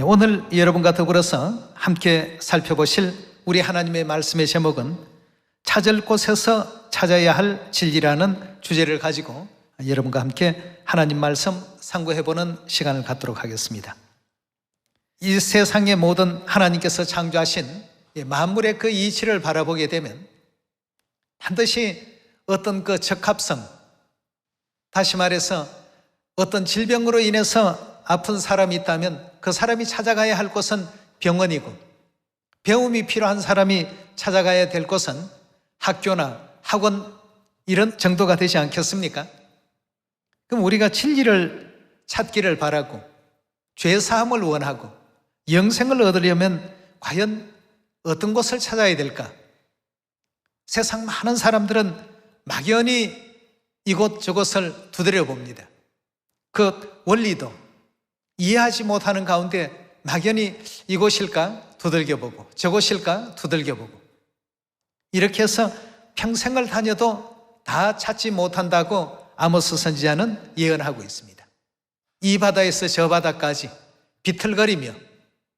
오늘 여러분과 더불어서 함께 살펴보실 우리 하나님의 말씀의 제목은 찾을 곳에서 찾아야 할 진리라는 주제를 가지고 여러분과 함께 하나님 말씀 상고해보는 시간을 갖도록 하겠습니다. 이 세상의 모든 하나님께서 창조하신 만물의 그 이치를 바라보게 되면 반드시 어떤 그 적합성, 다시 말해서 어떤 질병으로 인해서 아픈 사람이 있다면 그 사람이 찾아가야 할 곳은 병원이고, 배움이 필요한 사람이 찾아가야 될 곳은 학교나 학원 이런 정도가 되지 않겠습니까? 그럼 우리가 진리를 찾기를 바라고 죄 사함을 원하고 영생을 얻으려면 과연 어떤 곳을 찾아야 될까? 세상 많은 사람들은 막연히 이곳저곳을 두드려 봅니다. 그 원리도 이해하지 못하는 가운데 막연히 이곳일까 두들겨보고 저곳일까 두들겨보고 이렇게 해서 평생을 다녀도 다 찾지 못한다고 아모스 선지자는 예언하고 있습니다. 이 바다에서 저 바다까지 비틀거리며,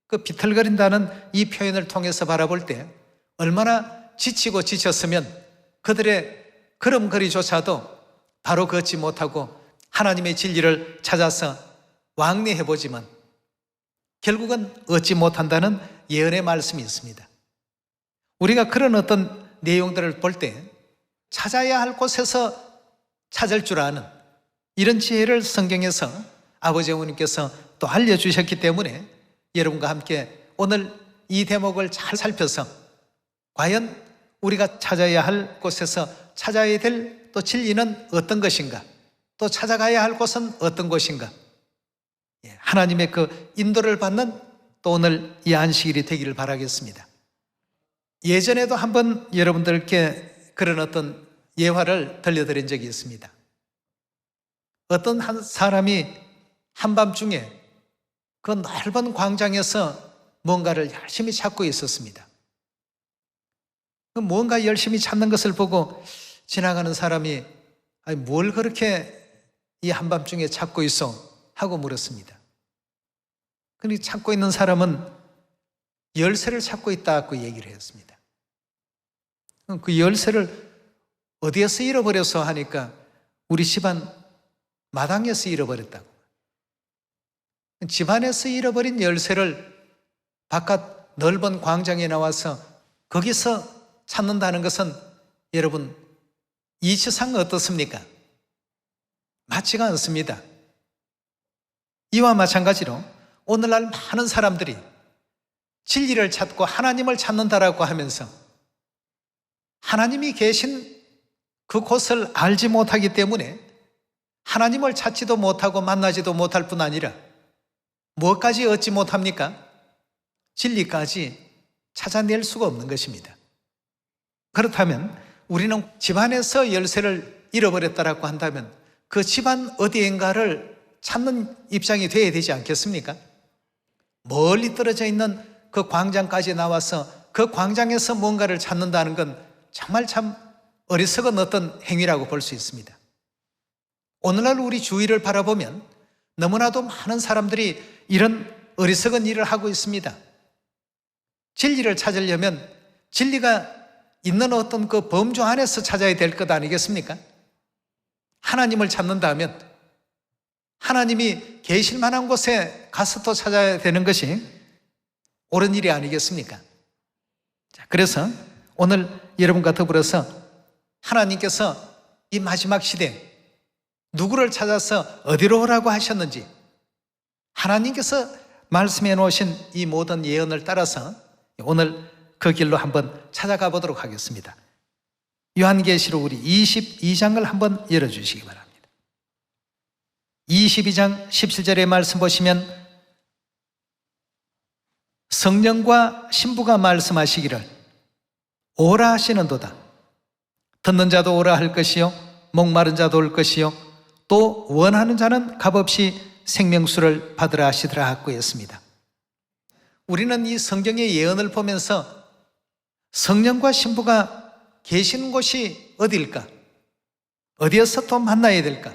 그 비틀거린다는 이 표현을 통해서 바라볼 때 얼마나 지치고 지쳤으면 그들의 걸음걸이조차도 바로 걷지 못하고 하나님의 진리를 찾아서 왕래해보지만 결국은 얻지 못한다는 예언의 말씀이 있습니다. 우리가 그런 어떤 내용들을 볼 때 찾아야 할 곳에서 찾을 줄 아는 이런 지혜를 성경에서 아버지 어머님께서 또 알려주셨기 때문에 여러분과 함께 오늘 이 대목을 잘 살펴서 과연 우리가 찾아야 할 곳에서 찾아야 될 또 진리는 어떤 것인가, 또 찾아가야 할 곳은 어떤 곳인가, 하나님의 그 인도를 받는 또 오늘 이 안식일이 되기를 바라겠습니다. 예전에도 한번 여러분들께 그런 어떤 예화를 들려드린 적이 있습니다. 어떤 한 사람이 한밤중에 그 넓은 광장에서 뭔가를 열심히 찾고 있었습니다. 뭔가 열심히 찾는 것을 보고 지나가는 사람이 아니, 뭘 그렇게 이 한밤중에 찾고 있어? 하고 물었습니다. 그런데 찾고 있는 사람은 열쇠를 찾고 있다고 얘기를 했습니다. 그 열쇠를 어디에서 잃어버려서 하니까 우리 집안 마당에서 잃어버렸다고. 집안에서 잃어버린 열쇠를 바깥 넓은 광장에 나와서 거기서 찾는다는 것은 여러분 이치상 어떻습니까? 맞지가 않습니다. 이와 마찬가지로 오늘날 많은 사람들이 진리를 찾고 하나님을 찾는다라고 하면서 하나님이 계신 그곳을 알지 못하기 때문에 하나님을 찾지도 못하고 만나지도 못할 뿐 아니라 무엇까지 얻지 못합니까? 진리까지 찾아낼 수가 없는 것입니다. 그렇다면 우리는 집안에서 열쇠를 잃어버렸다라고 한다면 그 집안 어디인가를 찾는 입장이 되어야 되지 않겠습니까? 멀리 떨어져 있는 그 광장까지 나와서 그 광장에서 뭔가를 찾는다는 건 정말 참 어리석은 어떤 행위라고 볼 수 있습니다. 오늘날 우리 주위를 바라보면 너무나도 많은 사람들이 이런 어리석은 일을 하고 있습니다. 진리를 찾으려면 진리가 있는 어떤 그 범주 안에서 찾아야 될 것 아니겠습니까? 하나님을 찾는다면 하나님이 계실 만한 곳에 가서 또 찾아야 되는 것이 옳은 일이 아니겠습니까? 그래서 오늘 여러분과 더불어서 하나님께서 이 마지막 시대 누구를 찾아서 어디로 오라고 하셨는지 하나님께서 말씀해 놓으신 이 모든 예언을 따라서 오늘 그 길로 한번 찾아가 보도록 하겠습니다. 요한계시록 우리 22장을 한번 열어주시기 바랍니다. 22장 17절의 말씀 보시면 성령과 신부가 말씀하시기를 오라 하시는도다. 듣는 자도 오라 할 것이요 목마른 자도 올 것이요 또 원하는 자는 값없이 생명수를 받으라 하시더라 하고 했습니다. 우리는 이 성경의 예언을 보면서 성령과 신부가 계시는 곳이 어디일까? 어디에서 또 만나야 될까?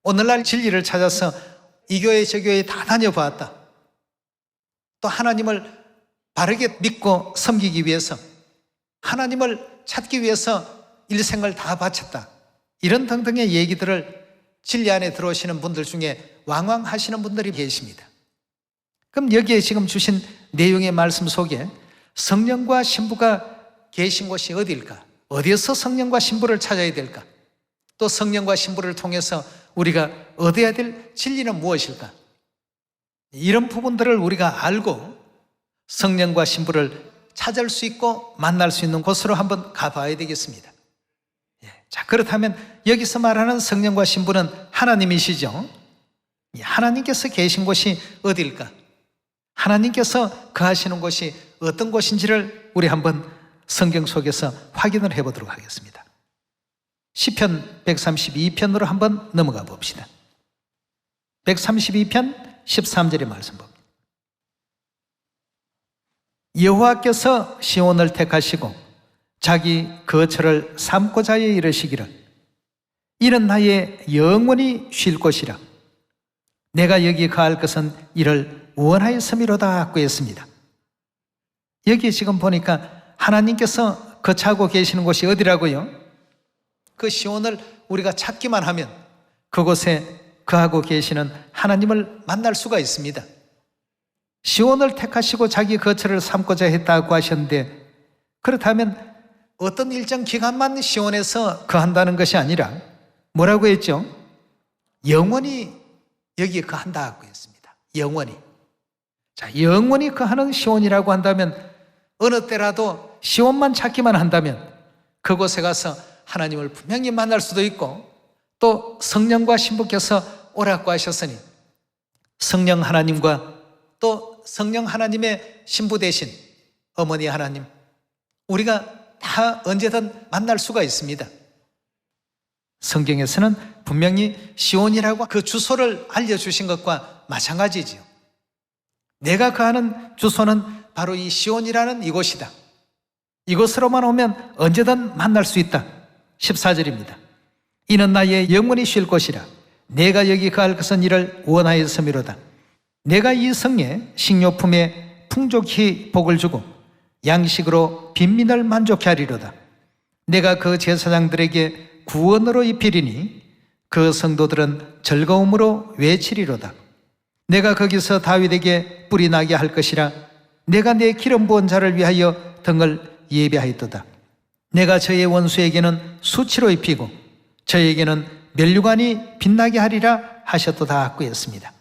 오늘날 진리를 찾아서 이 교회 저 교회 다 다녀보았다. 또 하나님을 바르게 믿고 섬기기 위해서, 하나님을 찾기 위해서 일생을 다 바쳤다, 이런 등등의 얘기들을 진리 안에 들어오시는 분들 중에 왕왕하시는 분들이 계십니다. 그럼 여기에 지금 주신 내용의 말씀 속에 성령과 신부가 계신 곳이 어디일까? 어디에서 성령과 신부를 찾아야 될까? 또 성령과 신부를 통해서 우리가 얻어야 될 진리는 무엇일까? 이런 부분들을 우리가 알고 성령과 신부를 찾을 수 있고 만날 수 있는 곳으로 한번 가봐야 되겠습니다. 자, 그렇다면 여기서 말하는 성령과 신부는 하나님이시죠? 하나님께서 계신 곳이 어디일까? 하나님께서 거하시는 곳이 어떤 곳인지를 우리 한번 성경 속에서 확인을 해보도록 하겠습니다. 시편 132편으로 한번 넘어가 봅시다. 132편 13절의 말씀 봅니다. 여호와께서 시온을 택하시고 자기 거처를 삼고자 하여 이르시기를 이는 나의 영원히 쉴 곳이라 내가 여기 거할 것은 이를 원하였음이로다 하고 했습니다. 여기 지금 보니까 하나님께서 거처하고 계시는 곳이 어디라고요? 그 시온을 우리가 찾기만 하면 그곳에 거하고 계시는 하나님을 만날 수가 있습니다. 시온을 택하시고 자기 거처를 삼고자 했다고 하셨는데, 그렇다면 어떤 일정 기간만 시온에서 거한다는 것이 아니라 뭐라고 했죠? 영원히 여기에 거한다고 했습니다. 영원히. 자, 영원히 거하는 시온이라고 한다면 어느 때라도 시온만 찾기만 한다면 그곳에 가서 하나님을 분명히 만날 수도 있고, 또 성령과 신부께서 오라고 하셨으니 성령 하나님과 또 성령 하나님의 신부 되신 어머니 하나님, 우리가 다 언제든 만날 수가 있습니다. 성경에서는 분명히 시온이라고 그 주소를 알려주신 것과 마찬가지지요. 내가 거하는 주소는 바로 이 시온이라는 이곳이다. 이곳으로만 오면 언제든 만날 수 있다. 14절입니다. 이는 나의 영원히 쉴 곳이라 내가 여기 거할 것은 이를 원하였음이로다. 내가 이 성에 식료품에 풍족히 복을 주고 양식으로 빈민을 만족케 하리로다. 내가 그 제사장들에게 구원으로 입히리니 그 성도들은 즐거움으로 외치리로다. 내가 거기서 다윗에게 뿔이 나게 할 것이라 내가 내 기름 부은 자를 위하여 등을 예비하였도다. 내가 저의 원수에게는 수치로 입히고 저에게는 면류관이 빛나게 하리라 하셨도다 하고 했습니다.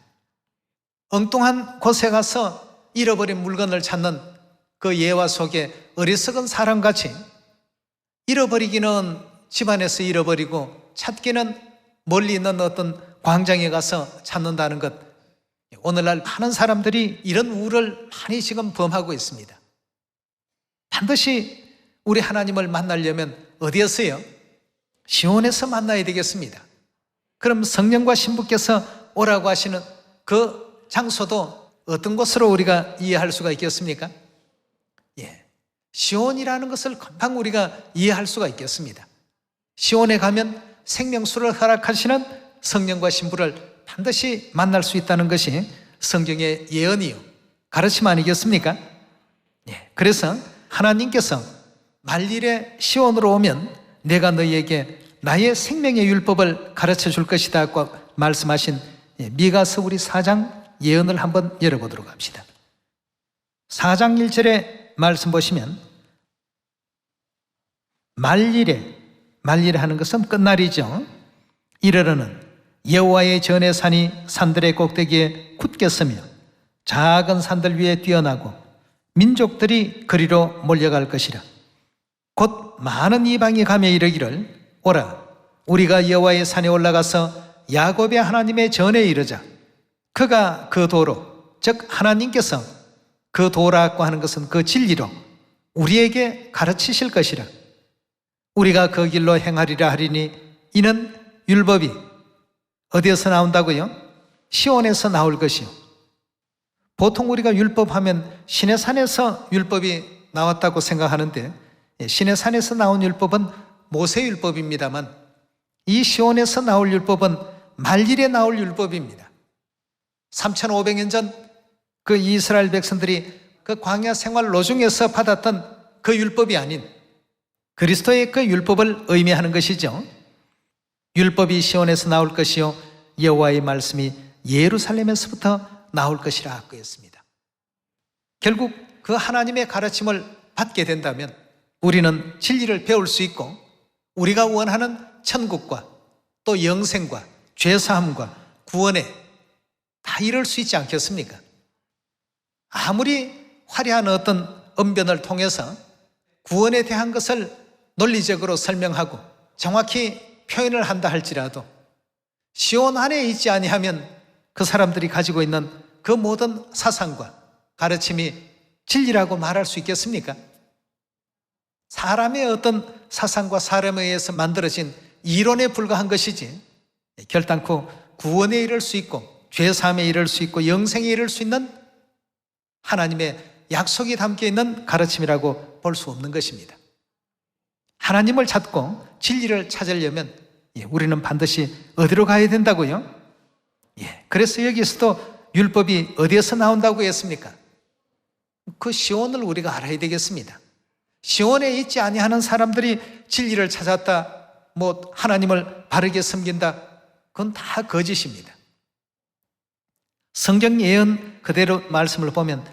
엉뚱한 곳에 가서 잃어버린 물건을 찾는 그 예화 속에 어리석은 사람같이 잃어버리기는 집안에서 잃어버리고 찾기는 멀리 있는 어떤 광장에 가서 찾는다는 것, 오늘날 많은 사람들이 이런 우를 많이 지금 범하고 있습니다. 반드시 우리 하나님을 만나려면 어디에서요? 시온에서 만나야 되겠습니다. 그럼 성령과 신부께서 오라고 하시는 그 장소도 어떤 곳으로 우리가 이해할 수가 있겠습니까? 시온이라는 것을 금방 우리가 이해할 수가 있겠습니다. 시온에 가면 생명수를 허락하시는 성령과 신부를 반드시 만날 수 있다는 것이 성경의 예언이요, 가르침 아니겠습니까? 그래서 하나님께서 만일에 시온으로 오면 내가 너희에게 나의 생명의 율법을 가르쳐 줄 것이다 고 말씀하신 미가서 우리 4장 예언을 한번 열어보도록 합시다. 4장 1절에 말씀 보시면 말일에 하는 것은 끝날이죠. 이르러는 여호와의 전의 산이 산들의 꼭대기에 굳게 서며 작은 산들 위에 뛰어나고 민족들이 그리로 몰려갈 것이라. 곧 많은 이방이 가며 이르기를 오라 우리가 여호와의 산에 올라가서 야곱의 하나님의 전에 이르자. 그가 그 도로, 즉 하나님께서 그 도라고 하는 것은 그 진리로 우리에게 가르치실 것이라. 우리가 그 길로 행하리라 하리니 이는 율법이 어디에서 나온다고요? 시온에서 나올 것이요. 보통 우리가 율법하면 시내산에서 율법이 나왔다고 생각하는데 시내산에서 나온 율법은 모세율법입니다만 이 시온에서 나올 율법은 말일에 나올 율법입니다. 3,500년 전 그 이스라엘 백성들이 그 광야 생활 노중에서 받았던 그 율법이 아닌 그리스도의 그 율법을 의미하는 것이죠. 율법이 시온에서 나올 것이요 여호와의 말씀이 예루살렘에서부터 나올 것이라고 했습니다. 결국 그 하나님의 가르침을 받게 된다면 우리는 진리를 배울 수 있고 우리가 원하는 천국과 또 영생과 죄사함과 구원에 다 이룰 수 있지 않겠습니까? 아무리 화려한 어떤 언변을 통해서 구원에 대한 것을 논리적으로 설명하고 정확히 표현을 한다 할지라도 시온 안에 있지 아니하면 그 사람들이 가지고 있는 그 모든 사상과 가르침이 진리라고 말할 수 있겠습니까? 사람의 어떤 사상과 사람에 의해서 만들어진 이론에 불과한 것이지 결단코 구원에 이를 수 있고 죄사함에 이를 수 있고 영생에 이를 수 있는 하나님의 약속이 담겨 있는 가르침이라고 볼 수 없는 것입니다. 하나님을 찾고 진리를 찾으려면 우리는 반드시 어디로 가야 된다고요? 그래서 여기서도 율법이 어디에서 나온다고 했습니까? 그 시온을 우리가 알아야 되겠습니다. 시온에 있지 아니하는 사람들이 진리를 찾았다, 하나님을 바르게 섬긴다, 그건 다 거짓입니다. 성경 예언 그대로 말씀을 보면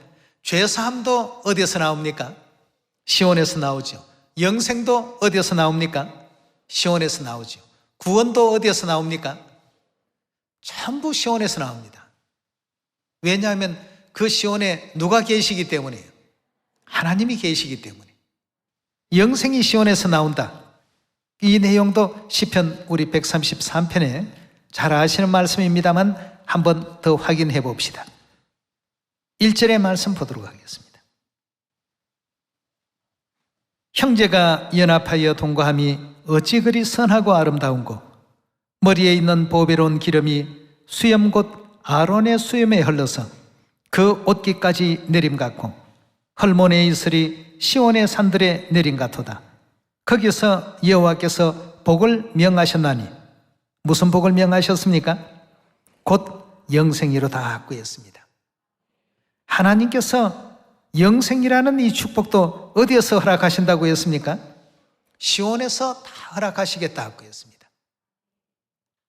죄사함도 어디에서 나옵니까? 시온에서 나오죠. 영생도 어디에서 나옵니까? 시온에서 나오죠. 구원도 어디에서 나옵니까? 전부 시온에서 나옵니다. 왜냐하면 그 시온에 누가 계시기 때문이에요. 하나님이 계시기 때문에. 영생이 시온에서 나온다. 이 내용도 시편 우리 133편에 잘 아시는 말씀입니다만 한 번 더 확인해 봅시다. 1절의 말씀 보도록 하겠습니다. 형제가 연합하여 동거함이 어찌 그리 선하고 아름다운고 머리에 있는 보배로운 기름이 수염 곧 아론의 수염에 흘러서 그 옷깃까지 내림 같고 헐몬의 이슬이 시온의 산들에 내림 같도다. 거기서 여호와께서 복을 명하셨나니 무슨 복을 명하셨습니까? 곧 영생이로다 구했습니다. 하나님께서 영생이라는 이 축복도 어디에서 허락하신다고 했습니까? 시온에서 다 허락하시겠다고 했습니다.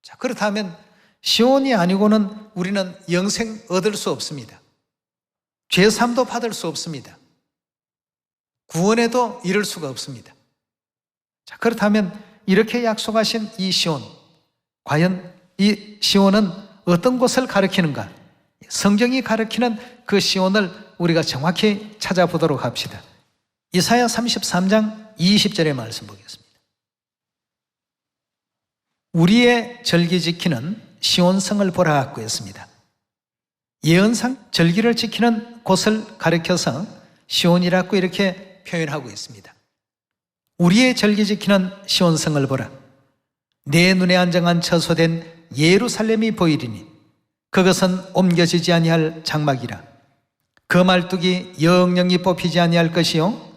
자, 그렇다면 시온이 아니고는 우리는 영생 얻을 수 없습니다. 죄사함도 받을 수 없습니다. 구원에도 이를 수가 없습니다. 자, 그렇다면 이렇게 약속하신 이 시온, 과연 이 시온은 어떤 곳을 가리키는가? 성경이 가리키는 그 시온을 우리가 정확히 찾아보도록 합시다. 이사야 33장 20절의 말씀 보겠습니다. 우리의 절기 지키는 시온성을 보라고 했습니다. 예언상 절기를 지키는 곳을 가리켜서 시온이라고 이렇게 표현하고 있습니다. 우리의 절기 지키는 시온성을 보라. 내 눈에 안정한 처소된 예루살렘이 보이리니 그것은 옮겨지지 아니할 장막이라. 그 말뚝이 영영이 뽑히지 아니할 것이요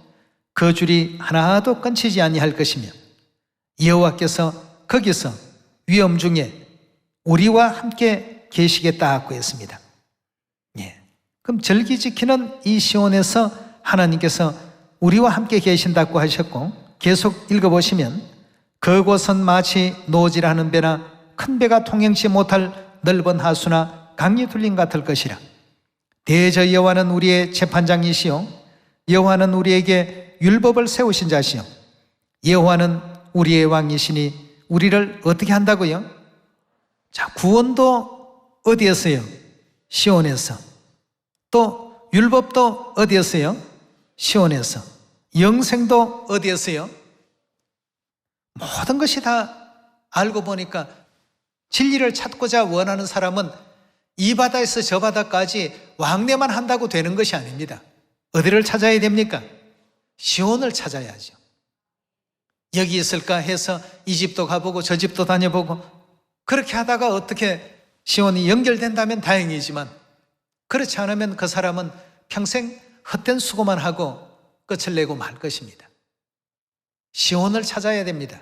그 줄이 하나도 끊치지 아니할 것이며 여호와께서 거기서 위엄 중에 우리와 함께 계시겠다고 했습니다. 그럼 절기 지키는 이 시온에서 하나님께서 우리와 함께 계신다고 하셨고, 계속 읽어보시면 그곳은 마치 노지라는 배나 큰 배가 통행치 못할 넓은 하수나 강이 뚫린 같을 것이라. 대저 여호와는 우리의 재판장이시요 여호와는 우리에게 율법을 세우신 자시요 여호와는 우리의 왕이시니 우리를 어떻게 한다고요? 자, 구원도 어디에서요? 시온에서. 또 율법도 어디에서요? 시온에서. 영생도 어디에서요? 모든 것이 다 알고 보니까 진리를 찾고자 원하는 사람은 이 바다에서 저 바다까지 왕래만 한다고 되는 것이 아닙니다. 어디를 찾아야 됩니까? 시온을 찾아야죠. 여기 있을까 해서 이 집도 가보고 저 집도 다녀보고 그렇게 하다가 어떻게 시온이 연결된다면 다행이지만 그렇지 않으면 그 사람은 평생 헛된 수고만 하고 끝을 내고 말 것입니다. 시온을 찾아야 됩니다.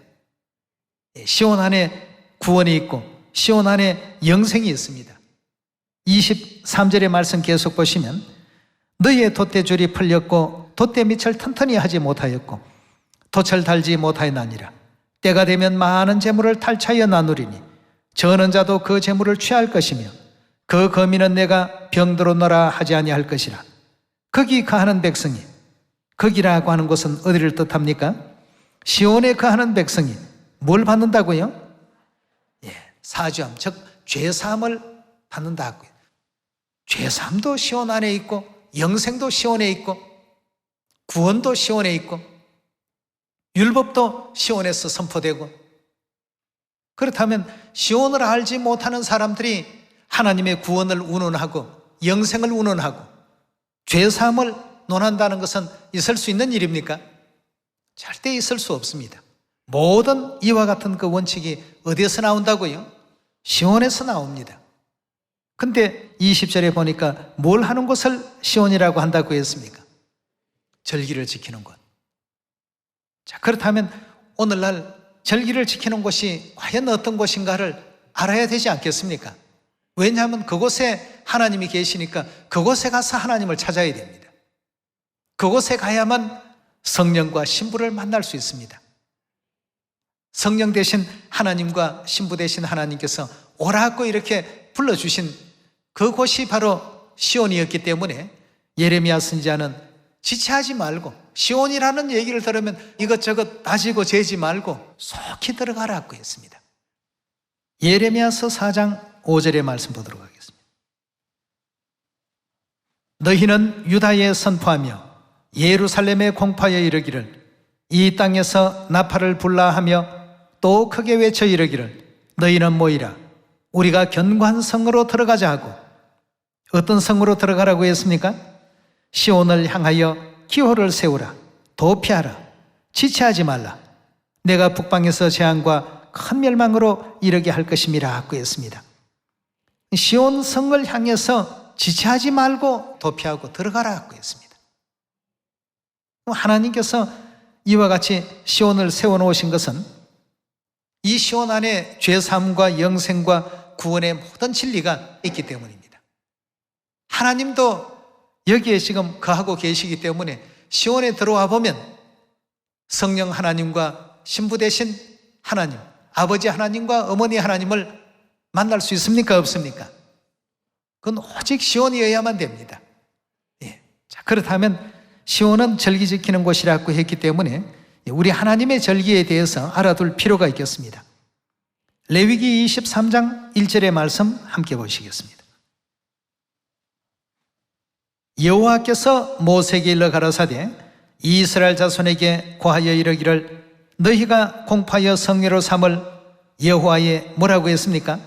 시온 안에 구원이 있고 시온 안에 영생이 있습니다. 23절의 말씀 계속 보시면 너희의 돛대줄이 풀렸고 돛대밑을 튼튼히 하지 못하였고 돛을 달지 못하였나니라. 때가 되면 많은 재물을 탈취하여 나누리니 저는 자도 그 재물을 취할 것이며 그 거민은 내가 병들어 너라 하지 아니할 것이라. 거기 거하는 백성이, 거기라고 하는 것은 어디를 뜻합니까? 시온에 거하는 백성이 뭘 받는다고요? 사죄함, 즉 죄사함을 받는다고요. 죄사함도 시온 안에 있고 영생도 시온에 있고 구원도 시온에 있고 율법도 시온에서 선포되고, 그렇다면 시온을 알지 못하는 사람들이 하나님의 구원을 운운하고 영생을 운운하고 죄사함을 논한다는 것은 있을 수 있는 일입니까? 절대 있을 수 없습니다. 모든 이와 같은 그 원칙이 어디에서 나온다고요? 시온에서 나옵니다. 근데 20절에 보니까 뭘 하는 것을 시온이라고 한다고 했습니까? 절기를 지키는 것. 자, 그렇다면 오늘날 절기를 지키는 곳이 과연 어떤 곳인가를 알아야 되지 않겠습니까? 왜냐하면 그곳에 하나님이 계시니까 그곳에 가서 하나님을 찾아야 됩니다. 그곳에 가야만 성령과 신부를 만날 수 있습니다. 성령 대신 하나님과 신부 대신 하나님께서 오라고 이렇게 불러주신 그곳이 바로 시온이었기 때문에 예레미야 선지자는 지체하지 말고 시온이라는 얘기를 들으면 이것저것 따지고 재지 말고 속히 들어가라고 했습니다. 예레미야서 4장 5절의 말씀 보도록 하겠습니다. 너희는 유다에 선포하며 예루살렘에 공파하여 이르기를 이 땅에서 나팔을 불라 하며 또 크게 외쳐 이르기를 너희는 모이라 우리가 견고한 성으로 들어가자 하고. 어떤 성으로 들어가라고 했습니까? 시온을 향하여 기호를 세우라. 도피하라. 지체하지 말라. 내가 북방에서 재앙과 큰 멸망으로 이르게 할 것임이라 하고 했습니다. 시온 성을 향해서 지체하지 말고 도피하고 들어가라 하고 했습니다. 하나님께서 이와 같이 시온을 세워놓으신 것은 이 시온 안에 죄사함과 영생과 구원의 모든 진리가 있기 때문입니다. 하나님도 여기에 지금 거하고 계시기 때문에 시온에 들어와 보면 성령 하나님과 신부 되신 하나님, 아버지 하나님과 어머니 하나님을 만날 수 있습니까? 없습니까? 그건 오직 시온이어야만 됩니다. 자, 그렇다면 시온은 절기 지키는 곳이라고 했기 때문에 우리 하나님의 절기에 대해서 알아둘 필요가 있겠습니다. 레위기 23장 1절의 말씀 함께 보시겠습니다. 여호와께서 모세에게 일러 가라사대 이스라엘 자손에게 고하여 이르기를 너희가 공파하여 성회로 삼을 여호와의 뭐라고 했습니까?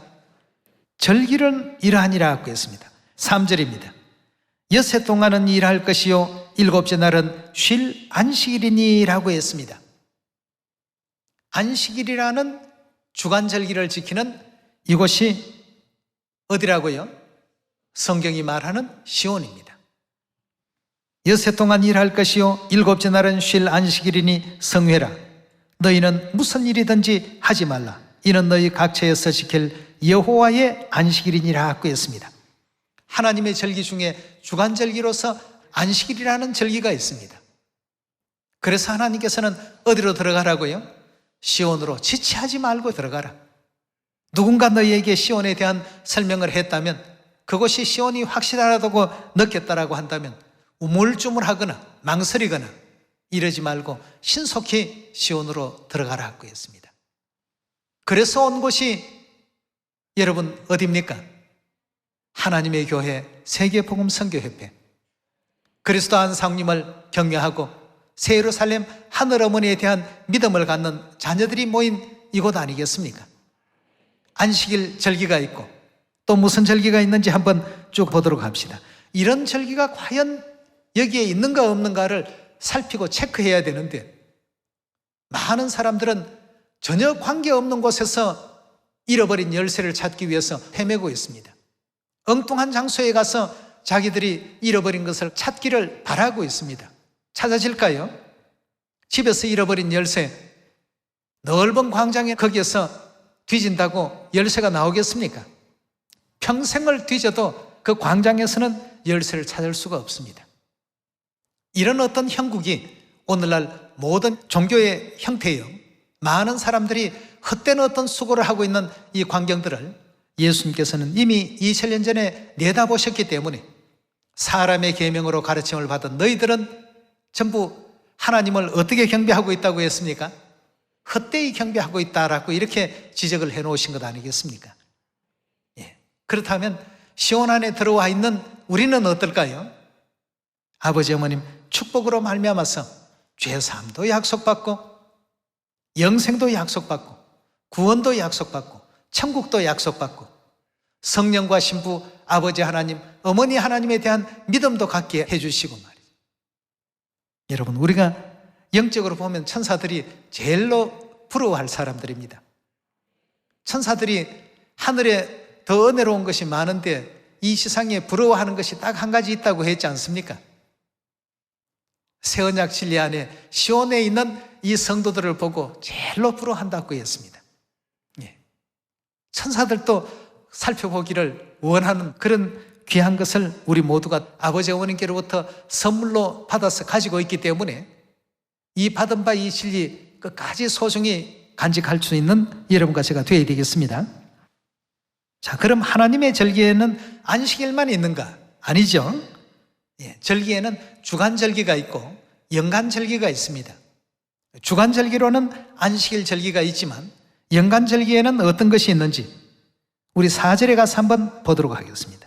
절기는 이러하니라 하고 했습니다. 3절입니다. 엿새 동안은 일할 것이요 일곱째 날은 쉴 안식일이니 라고 했습니다. 안식일이라는 주간절기를 지키는 이곳이 어디라고요? 성경이 말하는 시온입니다. 엿새 동안 일할 것이요 일곱째 날은 쉴 안식일이니 성회라. 너희는 무슨 일이든지 하지 말라. 이는 너희 각처에서 지킬 여호와의 안식일이니라 하고 했습니다. 하나님의 절기 중에 주간절기로서 안식일이라는 절기가 있습니다. 그래서 하나님께서는 어디로 들어가라고요? 시온으로. 지체하지 말고 들어가라. 누군가 너희에게 시온에 대한 설명을 했다면, 그것이 시온이 확실하다고 느꼈다라고 한다면 우물쭈물하거나 망설이거나 이러지 말고 신속히 시온으로 들어가라고 했습니다. 그래서 온 곳이 여러분 어디입니까? 하나님의 교회 세계복음 선교협회, 그리스도 안상님을 경외하고 새 예루살렘 하늘어머니에 대한 믿음을 갖는 자녀들이 모인 이곳 아니겠습니까? 안식일 절기가 있고 또 무슨 절기가 있는지 한번 쭉 보도록 합시다. 이런 절기가 과연 여기에 있는가 없는가를 살피고 체크해야 되는데, 많은 사람들은 전혀 관계없는 곳에서 잃어버린 열쇠를 찾기 위해서 헤매고 있습니다. 엉뚱한 장소에 가서 자기들이 잃어버린 것을 찾기를 바라고 있습니다. 찾아질까요? 집에서 잃어버린 열쇠, 넓은 광장에 거기에서 뒤진다고 열쇠가 나오겠습니까? 평생을 뒤져도 그 광장에서는 열쇠를 찾을 수가 없습니다. 이런 어떤 형국이 오늘날 모든 종교의 형태예요. 많은 사람들이 헛된 어떤 수고를 하고 있는 이 광경들을 예수님께서는 이미 2000년 전에 내다보셨기 때문에 사람의 계명으로 가르침을 받은 너희들은 전부 하나님을 어떻게 경배하고 있다고 했습니까? 헛되이 경배하고 있다라고 이렇게 지적을 해놓으신 것 아니겠습니까? 예. 그렇다면 시온 안에 들어와 있는 우리는 어떨까요? 아버지 어머님 축복으로 말미암아서 죄사함도 약속받고 영생도 약속받고 구원도 약속받고 천국도 약속받고 성령과 신부 아버지 하나님 어머니 하나님에 대한 믿음도 갖게 해주시고 말이죠. 여러분, 우리가 영적으로 보면 천사들이 제일로 부러워할 사람들입니다. 천사들이 하늘에 더 은혜로운 것이 많은데 이 세상에 부러워하는 것이 딱 한 가지 있다고 했지 않습니까? 새 언약 진리 안에 시온에 있는 이 성도들을 보고 제일로 부러워한다고 했습니다. 예. 천사들도 살펴보기를 원하는 그런 귀한 것을 우리 모두가 아버지 어머님께로부터 선물로 받아서 가지고 있기 때문에 이 받은 바 이 진리 끝까지 소중히 간직할 수 있는 여러분과 제가 되어야 되겠습니다. 자, 그럼 하나님의 절기에는 안식일만 있는가? 아니죠. 예, 절기에는 주간절기가 있고 연간절기가 있습니다. 주간절기로는 안식일 절기가 있지만 연간절기에는 어떤 것이 있는지 우리 4절에 가서 한번 보도록 하겠습니다.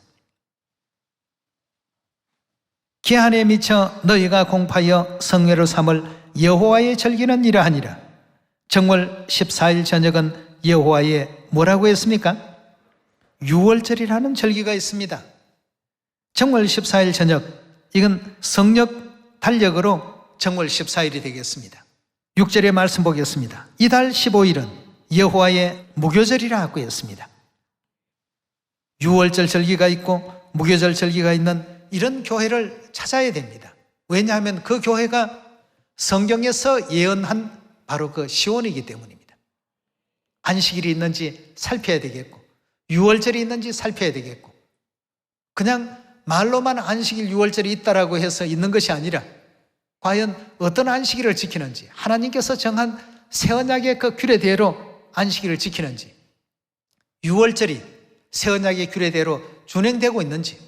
기한에 미쳐 너희가 공파하여 성회로 삼을 여호와의 절기는 이러하니라. 정월 14일 저녁은 여호와의 뭐라고 했습니까? 유월절이라는 절기가 있습니다. 정월 14일 저녁, 이건 성력 달력으로 정월 14일이 되겠습니다. 6절의 말씀 보겠습니다. 이달 15일은 여호와의 무교절이라 하고 했습니다. 유월절 절기가 있고 무교절 절기가 있는 이런 교회를 찾아야 됩니다. 왜냐하면 그 교회가 성경에서 예언한 바로 그 시온이기 때문입니다. 안식일이 있는지 살펴야 되겠고 유월절이 있는지 살펴야 되겠고 그냥 말로만 안식일 유월절이 있다라고 해서 있는 것이 아니라 과연 어떤 안식일을 지키는지 하나님께서 정한 새 언약의 그 규례대로 안식일을 지키는지 유월절이 새 언약의 규례대로 준행되고 있는지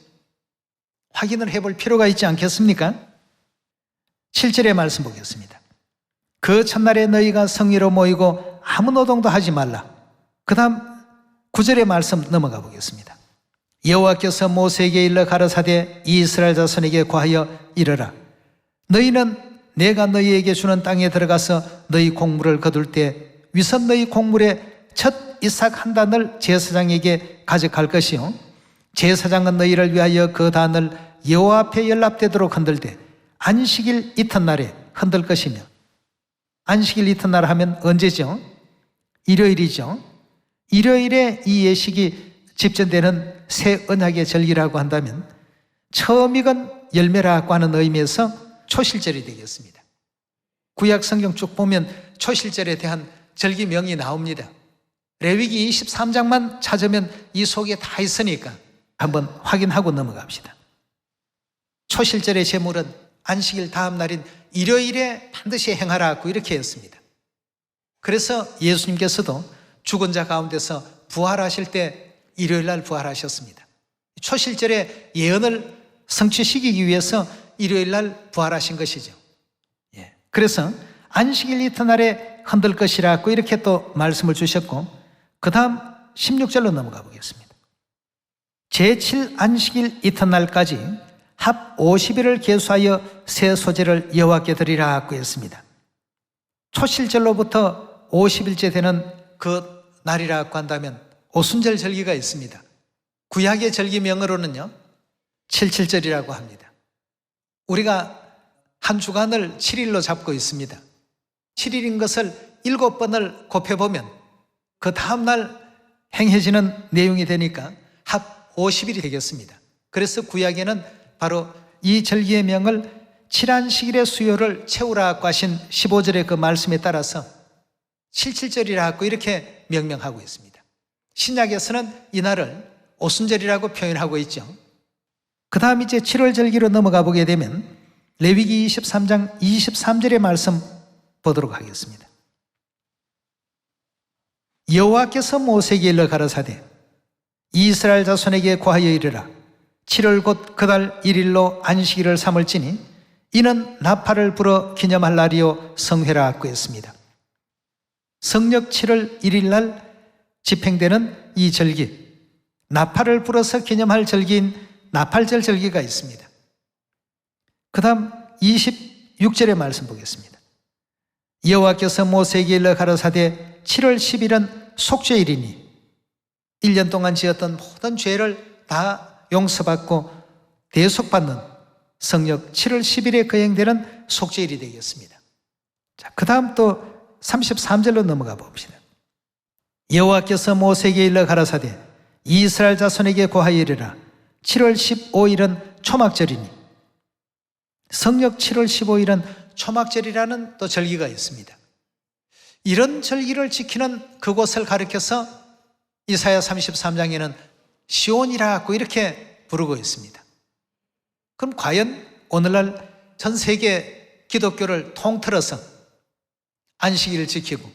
확인을 해볼 필요가 있지 않겠습니까? 7절의 말씀 보겠습니다. 그 첫날에 너희가 성회로 모이고 아무 노동도 하지 말라. 그 다음 9절의 말씀 넘어가 보겠습니다. 여호와께서 모세에게 일러 가라사대 이스라엘 자손에게 고하여 이르라. 너희는 내가 너희에게 주는 땅에 들어가서 너희 곡물을 거둘 때 위선 너희 곡물의 첫 이삭 한 단을 제사장에게 가져갈 것이요 제사장은 너희를 위하여 그 단을 여호와 앞에 연납되도록 흔들되 안식일 이튿날에 흔들 것이며 안식일 이튿날 하면 언제죠? 일요일이죠. 일요일에 이 예식이 집전되는 새 언약의 절기라고 한다면 처음 익은 열매라고 하는 의미에서 초실절이 되겠습니다. 구약 성경 쭉 보면 초실절에 대한 절기명이 나옵니다. 레위기 23장만 찾으면 이 속에 다 있으니까 한번 확인하고 넘어갑시다. 초실절의 제물은 안식일 다음 날인 일요일에 반드시 행하라고 이렇게 했습니다. 그래서 예수님께서도 죽은 자 가운데서 부활하실 때 일요일 날 부활하셨습니다. 초실절의 예언을 성취시키기 위해서 일요일 날 부활하신 것이죠. 예. 그래서 안식일 이튿날에 흔들 것이라고 이렇게 또 말씀을 주셨고 그 다음 16절로 넘어가 보겠습니다. 제7 안식일 이튿날까지 합 50일을 계수하여 새 소재를 여호와께 드리라고 했습니다. 초실절로부터 50일째 되는 그 날이라고 한다면 오순절 절기가 있습니다. 구약의 절기명으로는요 77절이라고 합니다. 우리가 한 주간을 7일로 잡고 있습니다. 7일인 것을 7번을 곱해보면 그 다음날 행해지는 내용이 되니까 합 50일이 되겠습니다. 그래서 구약에는 바로 이 절기의 명을 7안식일의 수요를 채우라고 하신 15절의 그 말씀에 따라서 77절이라고 이렇게 명명하고 있습니다. 신약에서는 이날을 오순절이라고 표현하고 있죠. 그 다음 이제 7월 절기로 넘어가 보게 되면 레위기 23장 23절의 말씀 보도록 하겠습니다. 여호와께서 모세에게 일러 가라사대 이스라엘 자손에게 고하여 이르라. 7월 곧 그달 1일로 안식일을 삼을지니 이는 나팔을 불어 기념할 날이요 성회라 하였습니다. 성력 7월 1일 날 집행되는 이 절기, 나팔을 불어서 기념할 절기인 나팔절 절기가 있습니다. 그 다음 26절의 말씀 보겠습니다. 여호와께서 모세에게 일러 가라사대 7월 10일은 속죄일이니 1년 동안 지었던 모든 죄를 다 용서받고 대속받는 성력 7월 10일에 거행되는 속죄일이 되겠습니다. 자, 그 다음 또 33절로 넘어가 봅시다. 여호와께서 모세에게 일러 가라사대 이스라엘 자손에게 고하여 이르라. 7월 15일은 초막절이니 성력 7월 15일은 초막절이라는 또 절기가 있습니다. 이런 절기를 지키는 그곳을 가리켜서 이사야 33장에는 시온이라고 이렇게 부르고 있습니다. 그럼 과연 오늘날 전 세계 기독교를 통틀어서 안식일을 지키고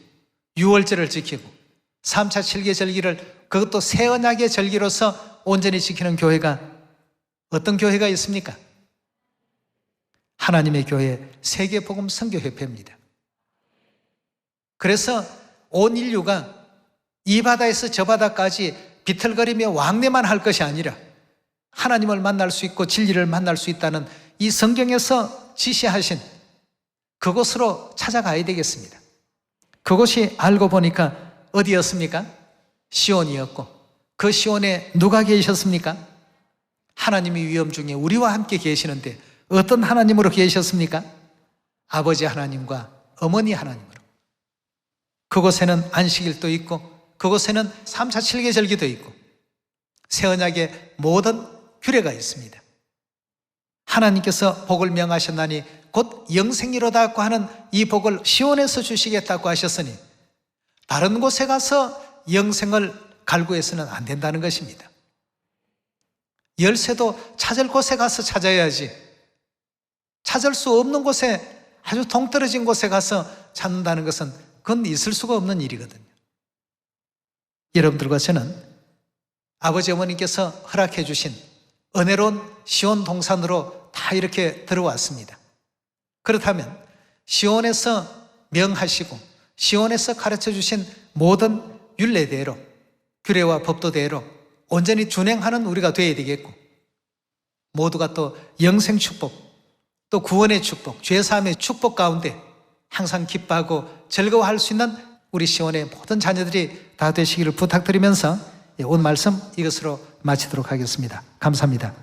6월절을 지키고 3차 7개 절기를 그것도 새 언약의 절기로서 온전히 지키는 교회가 어떤 교회가 있습니까? 하나님의 교회 세계복음 선교협회입니다. 그래서 온 인류가 이 바다에서 저 바다까지 비틀거리며 왕래만 할 것이 아니라 하나님을 만날 수 있고 진리를 만날 수 있다는 이 성경에서 지시하신 그곳으로 찾아가야 되겠습니다. 그곳이 알고 보니까 어디였습니까? 시온이었고 그 시온에 누가 계셨습니까? 하나님이 위엄 중에 우리와 함께 계시는데 어떤 하나님으로 계셨습니까? 아버지 하나님과 어머니 하나님으로. 그곳에는 안식일도 있고 그곳에는 3차 7개 절기도 있고 새 언약의 모든 규례가 있습니다. 하나님께서 복을 명하셨나니 곧 영생이로다고 하는 이 복을 시온에서 주시겠다고 하셨으니 다른 곳에 가서 영생을 갈구해서는 안 된다는 것입니다. 열쇠도 찾을 곳에 가서 찾아야지 찾을 수 없는 곳에 아주 동떨어진 곳에 가서 찾는다는 것은 그건 있을 수가 없는 일이거든요. 여러분들과 저는 아버지 어머니께서 허락해 주신 은혜로운 시온 동산으로 다 이렇게 들어왔습니다. 그렇다면 시온에서 명하시고 시온에서 가르쳐 주신 모든 율례대로 규례와 법도대로 온전히 준행하는 우리가 되어야 되겠고 모두가 또 영생 축복 또 구원의 축복 죄사함의 축복 가운데 항상 기뻐하고 즐거워할 수 있는 우리 시온의 모든 자녀들이 다 되시기를 부탁드리면서 오늘 말씀 이것으로 마치도록 하겠습니다. 감사합니다.